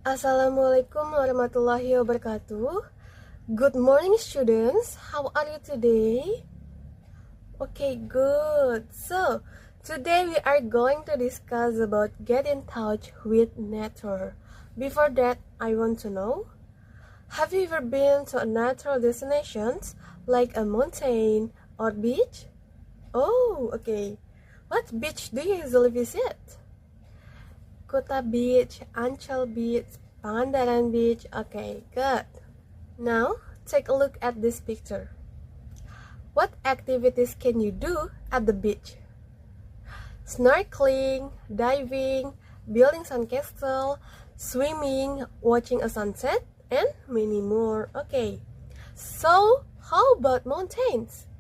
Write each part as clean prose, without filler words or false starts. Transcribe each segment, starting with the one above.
Assalamualaikum warahmatullahi wabarakatuh. Good morning, students. How are you today? Okay, good. So, today we are going to discuss about get in touch with nature. Before that, I want to know, have you ever been to a natural destination like a mountain or beach? Oh, okay. What beach do you usually visit? Kuta Beach, Ancol Beach, Pangandaran Beach. Okay, good. Now, take a look at this picture. What activities can you do at the beach? Snorkeling, diving, building sandcastle, swimming, watching a sunset, and many more. Okay, so how about mountains?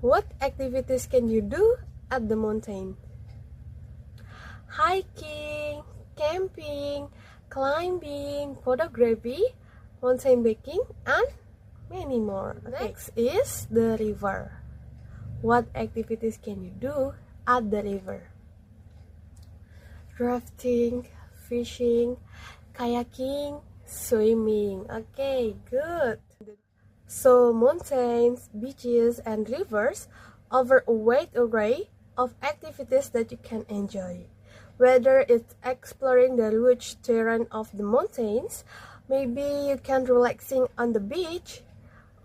What activities can you do at the mountain? Hiking, camping, climbing, photography, mountain biking, and many more. Next is the river. What activities can you do at the river? Rafting, fishing, kayaking, swimming. Okay, good. So mountains, beaches, and rivers offer a wide array of activities that you can enjoy. Whether it's exploring the rugged terrain of the mountains, maybe you can relaxing on the beach,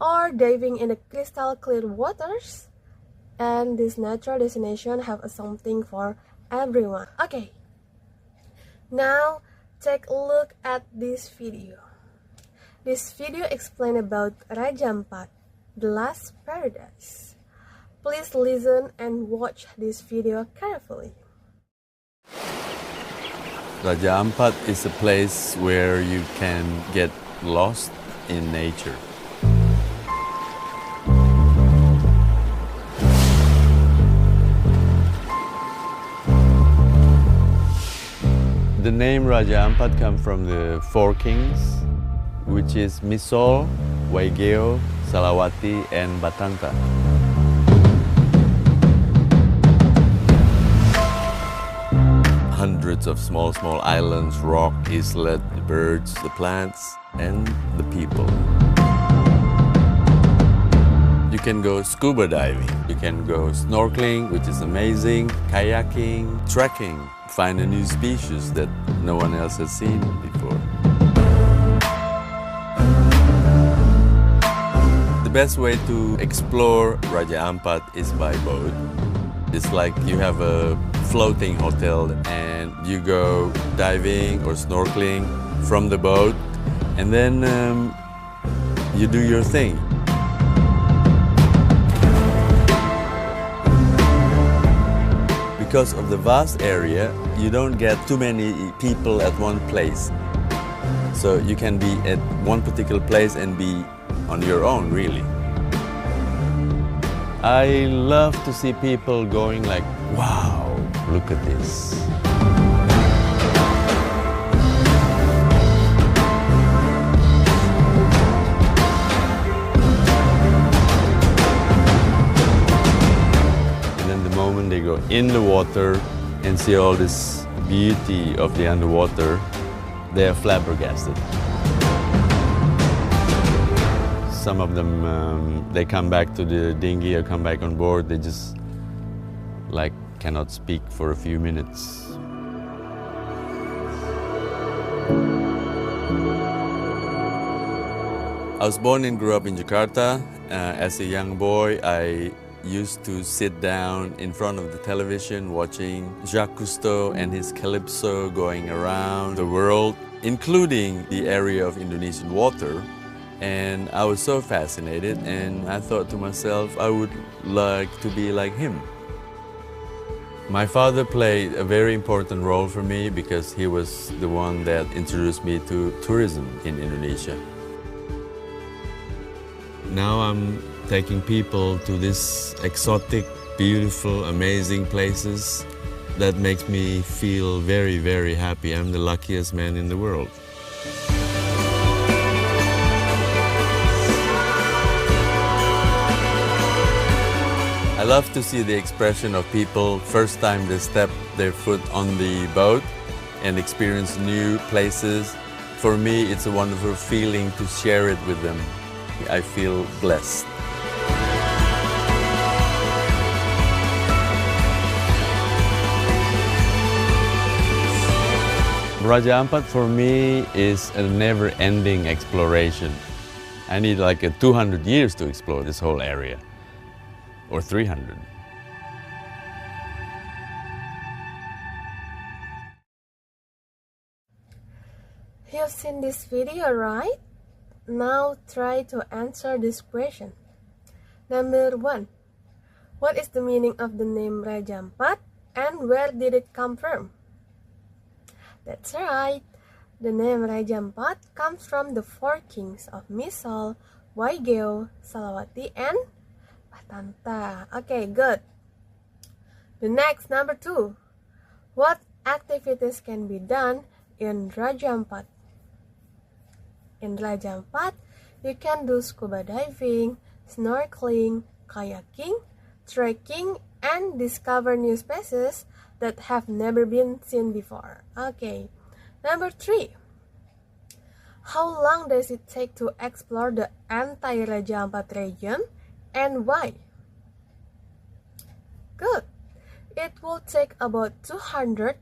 or diving in the crystal clear waters. And this natural destination have something for everyone. Okay, now take a look at this video. This video explains about Raja Ampat, the last paradise. Please listen and watch this video carefully. Raja Ampat is a place where you can get lost in nature. The name Raja Ampat comes from the four kings, which is Misol, Waigeo, Salawati, and Batanta. Hundreds of small islands, rock, islet, the birds, the plants, and the people. You can go scuba diving, you can go snorkeling, which is amazing, kayaking, trekking, find a new species that no one else has seen before. The best way to explore Raja Ampat is by boat. It's like you have a floating hotel and you go diving or snorkeling from the boat, and then you do your thing. Because of the vast area, you don't get too many people at one place. So you can be at one particular place and be on your own, really. I love to see people going like, wow, look at this. And then the moment they go in the water and see all this beauty of the underwater, they are flabbergasted. Some of them, they come back to the dinghy or come back on board, they just like cannot speak for a few minutes. I was born and grew up in Jakarta. As a young boy, I used to sit down in front of the television watching Jacques Cousteau and his calypso going around the world, including the area of Indonesian water. And I was so fascinated, and I thought to myself, I would like to be like him. My father played a very important role for me because he was the one that introduced me to tourism in Indonesia. Now I'm taking people to these exotic, beautiful, amazing places that makes me feel very, very happy. I'm the luckiest man in the world. I love to see the expression of people first time they step their foot on the boat and experience new places. For me, it's a wonderful feeling to share it with them. I feel blessed. Raja Ampat for me is a never-ending exploration. I need like 200 years to explore this whole area, or 300. You've seen this video, right? Now try to answer this question. Number 1. What is the meaning of the name Raja Ampat and where did it come from? That's right. The name Raja Ampat comes from the 4 kings of Misol, Waigeo, Salawati, and Patanta. Okay, good. The next, number 2. What activities can be done in Raja Ampat? In Raja Ampat, you can do scuba diving, snorkeling, kayaking, trekking, and discover new species that have never been seen before. Okay, number 3. How long does it take to explore the entire Raja Ampat region and why? Good. It will take about 200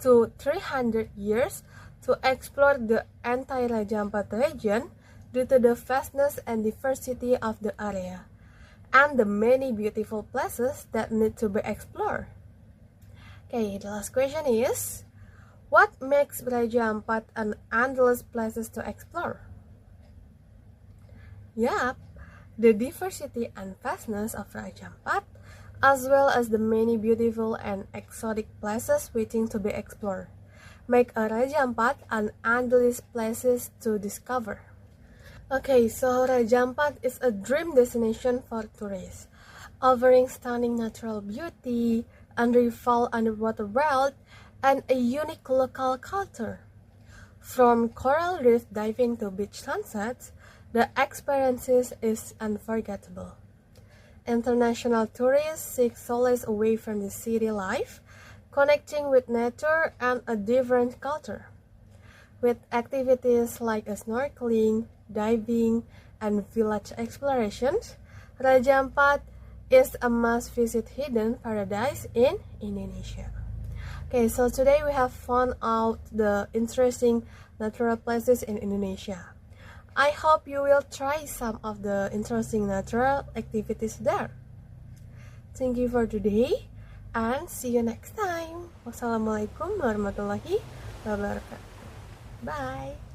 to 300 years to explore the entire Raja Ampat region due to the vastness and diversity of the area and the many beautiful places that need to be explored. Okay, the last question is, what makes Raja Ampat an endless places to explore? Yup, the diversity and vastness of Raja Ampat, as well as the many beautiful and exotic places waiting to be explored, make a Raja Ampat an endless places to discover. Okay, so Raja Ampat is a dream destination for tourists, offering stunning natural beauty, unrivaled underwater world, and a unique local culture. From coral reef diving to beach sunsets, the experiences is unforgettable. International tourists seek solace away from the city life, connecting with nature and a different culture. With activities like snorkeling, diving, and village explorations, Raja Ampat is a must-visit hidden paradise in Indonesia. Okay, so today we have found out the interesting natural places in Indonesia. I hope you will try some of the interesting natural activities there. Thank you for today and see you next time. Wassalamualaikum warahmatullahi wabarakatuh. Bye.